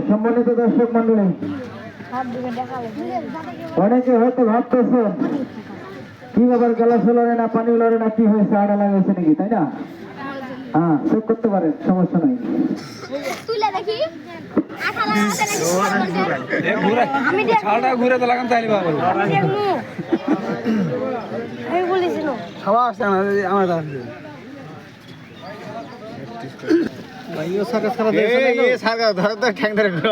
সম্মানিত দর্শক মন্ডলী, অনেকে হয়তো ভাবতেছে কি ব্যাপার, গ্লাস লড়ে না পানি লড়ে না, কি হয়েছে, আড়া লাগাইছে নাকি, তাই না? হ্যাঁ, চেক করতে পারেন, সমস্যা নাই। ভাই ও সাকা সারা দেশ ধরে তো ঠ্যাং ধরে ঘুরে